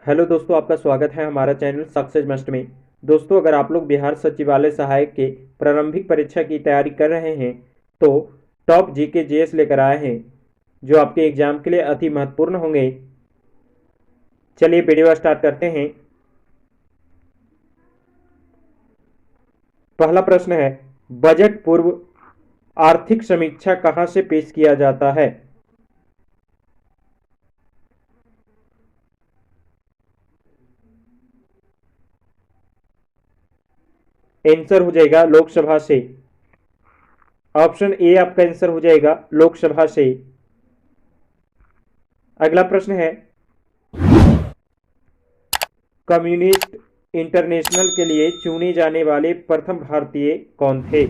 Hello दोस्तों, आपका स्वागत है हमारा चैनल सक्सेस मस्ट में। दोस्तों, अगर आप लोग बिहार सचिवालय सहायक के प्रारंभिक परीक्षा की तैयारी कर रहे हैं तो टॉप जीके जीएस लेकर आए हैं जो आपके एग्जाम के लिए अति महत्वपूर्ण होंगे। चलिए वीडियो स्टार्ट करते हैं। पहला प्रश्न है, बजट पूर्व आर्थिक समीक्षा कहां से पेश किया जाता है? आंसर हो जाएगा लोकसभा से। ऑप्शन ए आपका आंसर हो जाएगा लोकसभा से। अगला प्रश्न है, कम्युनिस्ट इंटरनेशनल के लिए चुने जाने वाले प्रथम भारतीय कौन थे?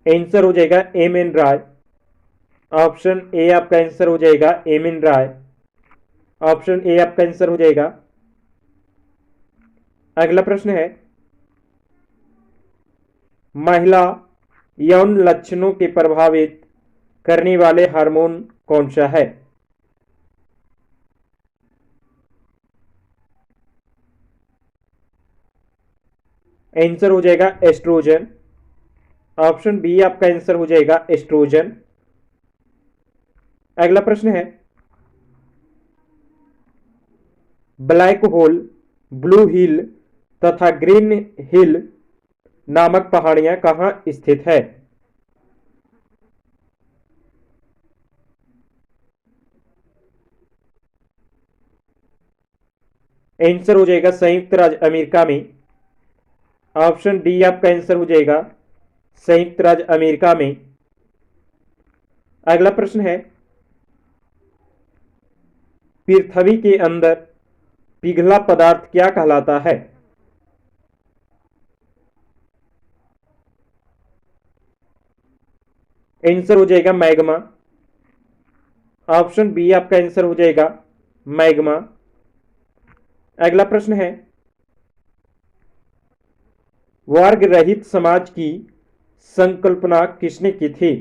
आंसर हो जाएगा M N Roy. Option A आपका आंसर हो जाएगा M N Roy. Option A आपका आंसर हो जाएगा। अगला प्रश्न है, महिला यौन लक्षणों के प्रभावित करने वाले हार्मोन कौन सा है? आंसर हो जाएगा एस्ट्रोजन। ऑप्शन बी आपका आंसर हो जाएगा एस्ट्रोजन। अगला प्रश्न है, ब्लैक होल, ब्लू हिल तथा ग्रीन हिल नामक पहाड़ियां कहां स्थित है? आंसर हो जाएगा संयुक्त राज्य अमेरिका में। ऑप्शन डी आपका आंसर हो जाएगा संयुक्त राज्य अमेरिका में। अगला प्रश्न है, पृथ्वी के अंदर पिघला पदार्थ क्या कहलाता है? आंसर हो जाएगा मैग्मा। ऑप्शन बी आपका आंसर हो जाएगा मैग्मा। अगला प्रश्न है, वर्ग रहित समाज की संकल्पना किसने की थी?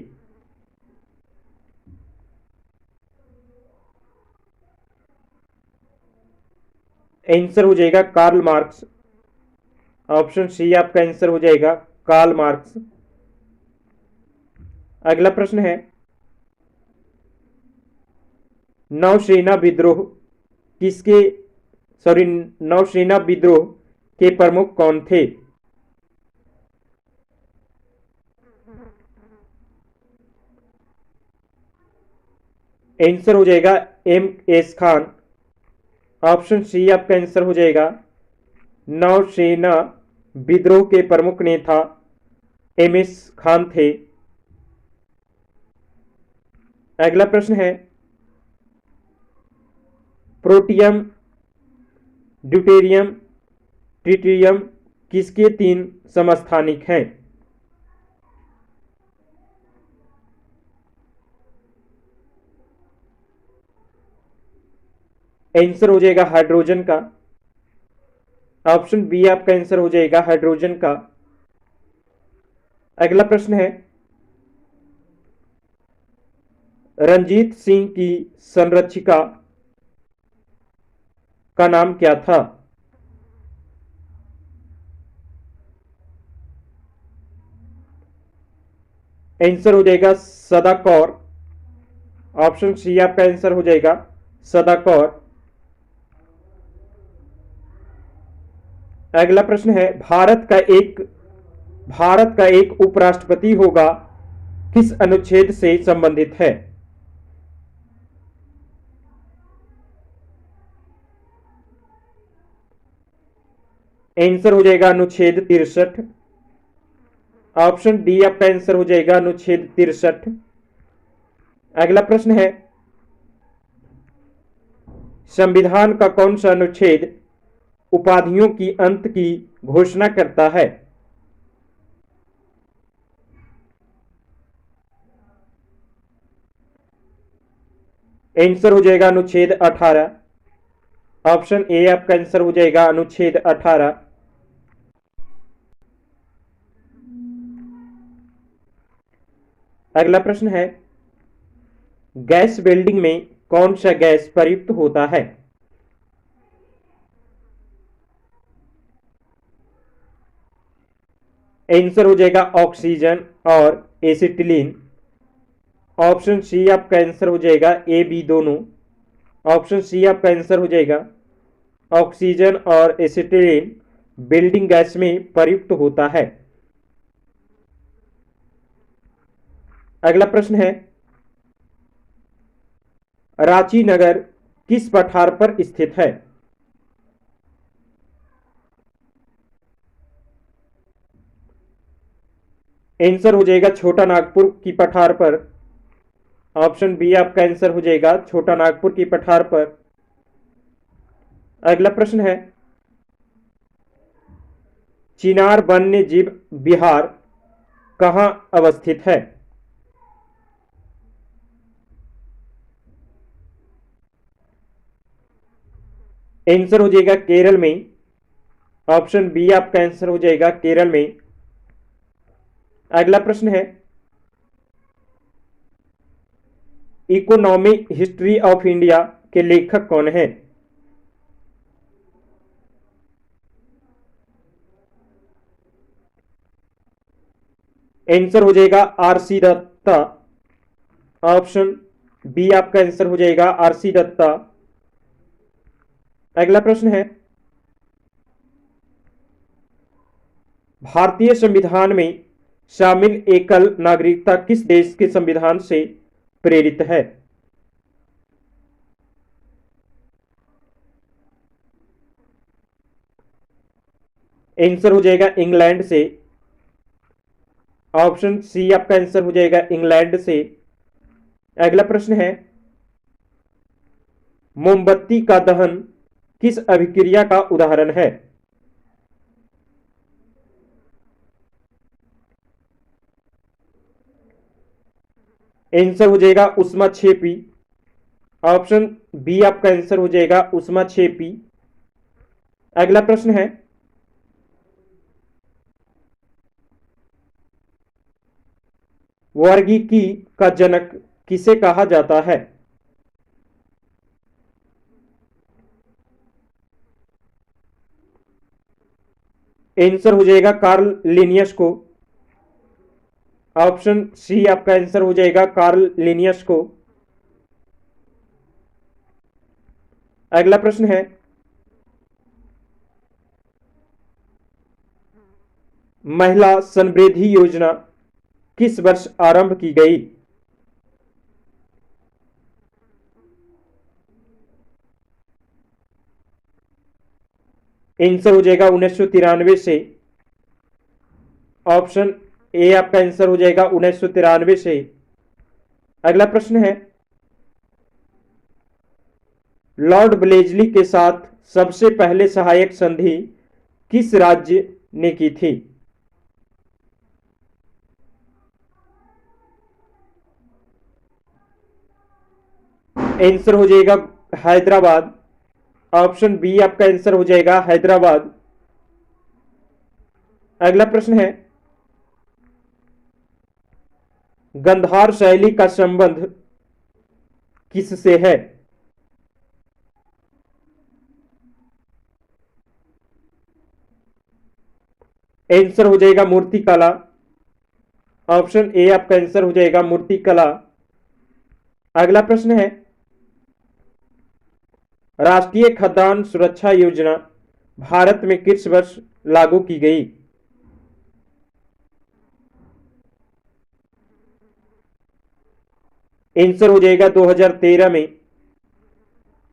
आंसर हो जाएगा कार्ल मार्क्स। ऑप्शन सी आपका आंसर हो जाएगा कार्ल मार्क्स। अगला प्रश्न है, नौसेना विद्रोह किसके सॉरी नौसेना विद्रोह के प्रमुख कौन थे? आंसर हो जाएगा M S Khan. Option C आपका आंसर हो जाएगा नौसेना विद्रोह के प्रमुख नेता एम एस खान थे। अगला प्रश्न है, प्रोटियम, ड्यूटेरियम, ट्रिटियम किसके तीन समस्थानिक हैं? आंसर हो जाएगा हाइड्रोजन का। ऑप्शन बी आपका आंसर हो जाएगा हाइड्रोजन का। अगला प्रश्न है, रंजीत सिंह की संरक्षिका का नाम क्या था? आंसर हो जाएगा सदा कौर। ऑप्शन सी आपका आंसर हो जाएगा सदा कौर। अगला प्रश्न है, भारत का एक उपराष्ट्रपति होगा किस अनुच्छेद से संबंधित है? आंसर हो जाएगा अनुच्छेद 63। ऑप्शन डी आपका आंसर हो जाएगा अनुच्छेद 63। अगला प्रश्न है, संविधान का कौन सा अनुच्छेद उपाधियों की अंत की घोषणा करता है? आंसर हो जाएगा अनुच्छेद 18। ऑप्शन ए आपका आंसर हो जाएगा अनुच्छेद 18। अगला प्रश्न है, गैस वेल्डिंग में कौन सा गैस प्रयुक्त होता है? आंसर हो जाएगा ऑक्सीजन और एसिटिलीन। ऑप्शन सी आपका आंसर हो जाएगा ए बी दोनों। ऑप्शन सी आपका आंसर हो जाएगा ऑक्सीजन और एसिटिलीन बिल्डिंग गैस में प्रयुक्त होता है। अगला प्रश्न है, रांची नगर किस पठार पर स्थित है? आंसर हो जाएगा छोटा नागपुर की पठार पर। ऑप्शन बी आपका आंसर हो जाएगा छोटा नागपुर की पठार पर। अगला प्रश्न है, चिनार वन्य जीव विहार कहाँ अवस्थित है? आंसर हो जाएगा केरल में। ऑप्शन बी आपका आंसर हो जाएगा केरल में। अगला प्रश्न है, इकोनॉमिक हिस्ट्री ऑफ इंडिया के लेखक कौन है? आंसर हो जाएगा आरसी दत्ता। ऑप्शन बी आपका आंसर हो जाएगा आरसी दत्ता। अगला प्रश्न है, भारतीय संविधान में शामिल एकल नागरिकता किस देश के संविधान से प्रेरित है? आंसर हो जाएगा इंग्लैंड से। ऑप्शन सी आपका आंसर हो जाएगा इंग्लैंड से। अगला प्रश्न है, मोमबत्ती का दहन किस अभिक्रिया का उदाहरण है? आंसर हो जाएगा ऊष्माक्षेपी। ऑप्शन बी आपका आंसर हो जाएगा ऊष्माक्षेपी। अगला प्रश्न है, वर्गीकी का जनक किसे कहा जाता है? आंसर हो जाएगा कार्ल लिनियस को। ऑप्शन सी आपका आंसर हो जाएगा कार्ल लिनियस को। अगला प्रश्न है, महिला समृद्धि योजना किस वर्ष आरंभ की गई? आंसर हो जाएगा 1993 से। ऑप्शन ए आपका आंसर हो जाएगा 1993 से। अगला प्रश्न है, लॉर्ड ब्लेजली के साथ सबसे पहले सहायक संधि किस राज्य ने की थी? आंसर हो जाएगा हैदराबाद। ऑप्शन बी आपका आंसर हो जाएगा हैदराबाद। अगला प्रश्न है, गंधार शैली का संबंध किससे है? आंसर हो जाएगा मूर्तिकला। ऑप्शन ए आपका आंसर हो जाएगा मूर्तिकला। अगला प्रश्न है, राष्ट्रीय खाद्यान्न सुरक्षा योजना भारत में किस वर्ष लागू की गई? आंसर हो जाएगा 2013 में।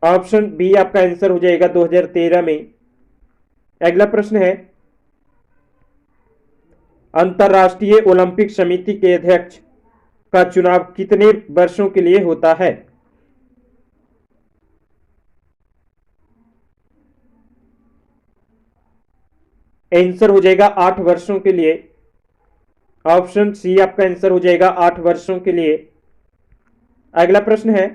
ऑप्शन बी आपका आंसर हो जाएगा 2013 में। अगला प्रश्न है, अंतर्राष्ट्रीय ओलंपिक समिति के अध्यक्ष का चुनाव कितने वर्षों के लिए होता है? आंसर हो जाएगा 8 वर्षों के लिए। ऑप्शन सी आपका आंसर हो जाएगा 8 वर्षों के लिए। अगला प्रश्न है,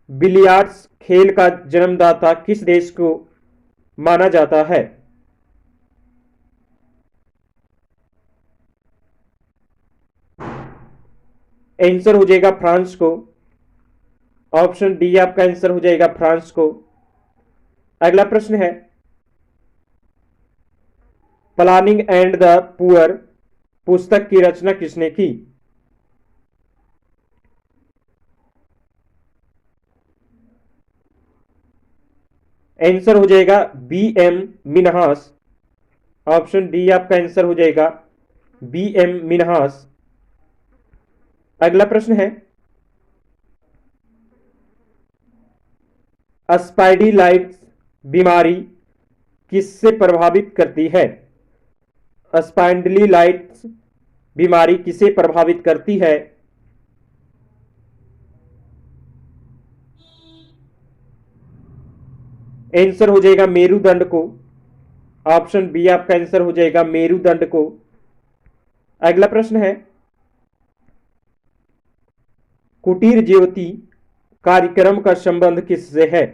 बिलियर्ड्स खेल का जन्मदाता किस देश को माना जाता है? आंसर हो जाएगा फ्रांस को। ऑप्शन डी आपका आंसर हो जाएगा फ्रांस को। अगला प्रश्न है, प्लानिंग एंड द पुअर पुस्तक की रचना किसने की? आंसर हो जाएगा B M Minhas. Option D आपका आंसर हो जाएगा बी एम मिनहास। अगला प्रश्न है, स्पाइडिलाइट्स बीमारी किससे प्रभावित करती है? स्पाइंडलीलाइट्स बीमारी किसे प्रभावित करती है? आंसर हो जाएगा मेरुदंड को। ऑप्शन बी आपका आंसर हो जाएगा मेरुदंड को। अगला प्रश्न है, कुटीर ज्योति कार्यक्रम का संबंध किससे है?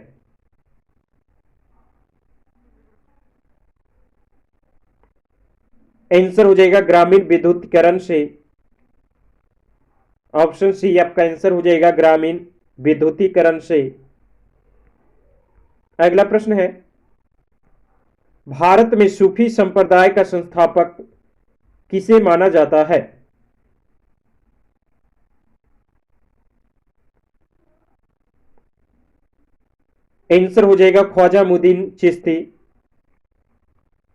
आंसर हो जाएगा ग्रामीण विद्युतीकरण से। ऑप्शन सी आपका आंसर हो जाएगा ग्रामीण विद्युतीकरण से। अगला प्रश्न है, भारत में सूफी संप्रदाय का संस्थापक किसे माना जाता है? आंसर हो जाएगा ख्वाजा मुद्दीन चिश्ती।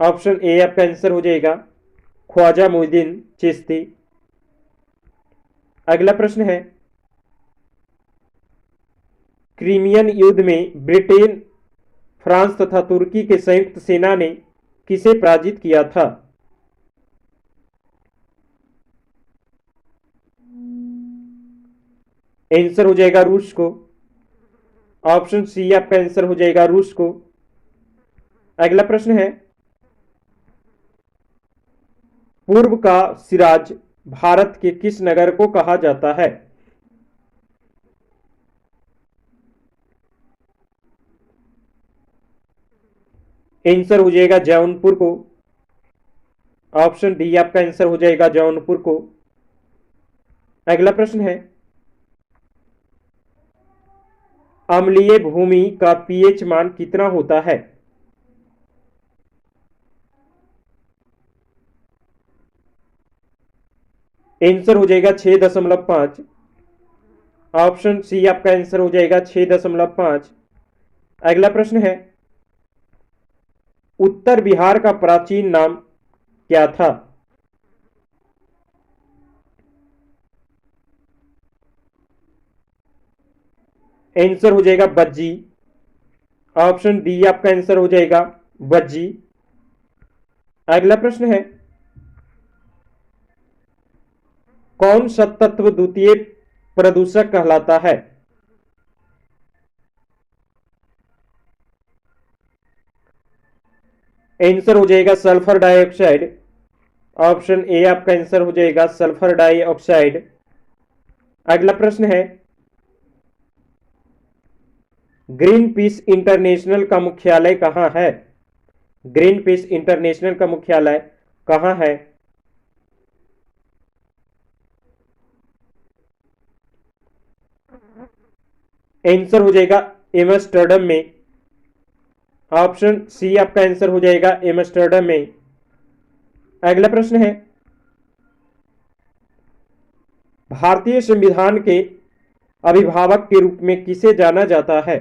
ऑप्शन ए आपका आंसर हो जाएगा ख्वाजा मुद्दीन चिश्ती। अगला प्रश्न है, क्रीमियन युद्ध में ब्रिटेन, फ्रांस तथा तुर्की के संयुक्त सेना ने किसे पराजित किया था? आंसर हो जाएगा रूस को। ऑप्शन सी आपका आंसर हो जाएगा रूस को। अगला प्रश्न है, पूर्व का सिराज भारत के किस नगर को कहा जाता है? आंसर हो जाएगा जौनपुर को। ऑप्शन डी आपका आंसर हो जाएगा जौनपुर को। अगला प्रश्न है, अम्लीय भूमि का पीएच मान कितना होता है? आंसर हो जाएगा 6.5। ऑप्शन सी आपका आंसर हो जाएगा 6.5। अगला प्रश्न है, उत्तर बिहार का प्राचीन नाम क्या था? आंसर हो जाएगा बज्जी। ऑप्शन डी आपका आंसर हो जाएगा बज्जी। अगला प्रश्न है, कौन सा तत्व द्वितीय प्रदूषक कहलाता है? आंसर हो जाएगा सल्फर डाइऑक्साइड। ऑप्शन ए आपका आंसर हो जाएगा सल्फर डाइऑक्साइड। अगला प्रश्न है, ग्रीन पीस इंटरनेशनल का मुख्यालय कहां है? ग्रीन पीस इंटरनेशनल का मुख्यालय कहां है? आंसर हो जाएगा एम्स्टर्डम में। ऑप्शन सी आपका आंसर हो जाएगा एम्स्टर्डम में। अगला प्रश्न है, भारतीय संविधान के अभिभावक के रूप में किसे जाना जाता है?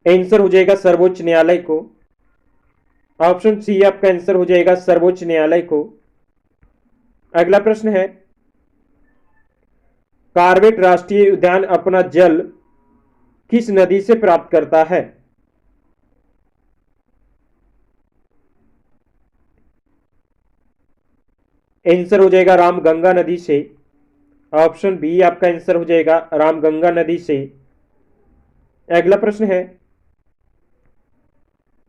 आंसर हो जाएगा सर्वोच्च न्यायालय को। ऑप्शन सी आपका आंसर हो जाएगा सर्वोच्च न्यायालय को। अगला प्रश्न है, कार्बेट राष्ट्रीय उद्यान अपना जल किस नदी से प्राप्त करता है? आंसर हो जाएगा रामगंगा नदी से। ऑप्शन बी आपका आंसर हो जाएगा रामगंगा नदी से। अगला प्रश्न है,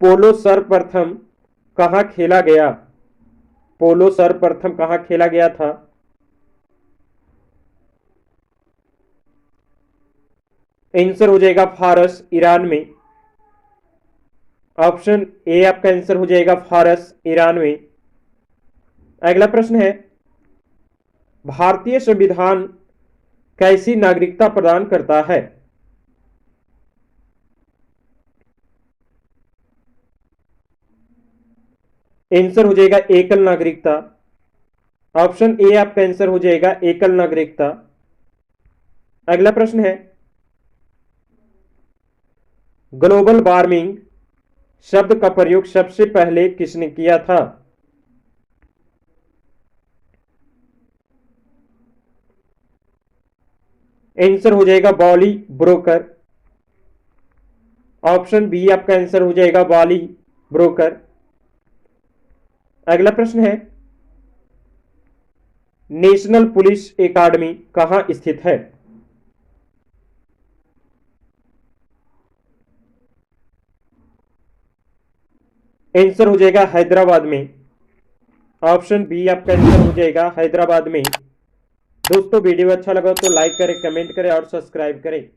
पोलो सर्वप्रथम कहां खेला गया? पोलो सर्वप्रथम कहां खेला गया था? आंसर हो जाएगा फारस ईरान में। ऑप्शन ए आपका आंसर हो जाएगा फारस, ईरान में। अगला प्रश्न है, भारतीय संविधान कैसी नागरिकता प्रदान करता है? आंसर हो जाएगा एकल नागरिकता। ऑप्शन ए आपका आंसर हो जाएगा एकल नागरिकता। अगला प्रश्न है, ग्लोबल वार्मिंग शब्द का प्रयोग सबसे पहले किसने किया था? आंसर हो जाएगा बॉली ब्रोकर। ऑप्शन बी आपका आंसर हो जाएगा बॉली ब्रोकर। अगला प्रश्न है, नेशनल पुलिस एकेडमी कहां स्थित है? आंसर हो जाएगा हैदराबाद में। ऑप्शन बी आपका आंसर हो जाएगा हैदराबाद में। दोस्तों वीडियो अच्छा लगा तो लाइक करें, कमेंट करें और सब्सक्राइब करें।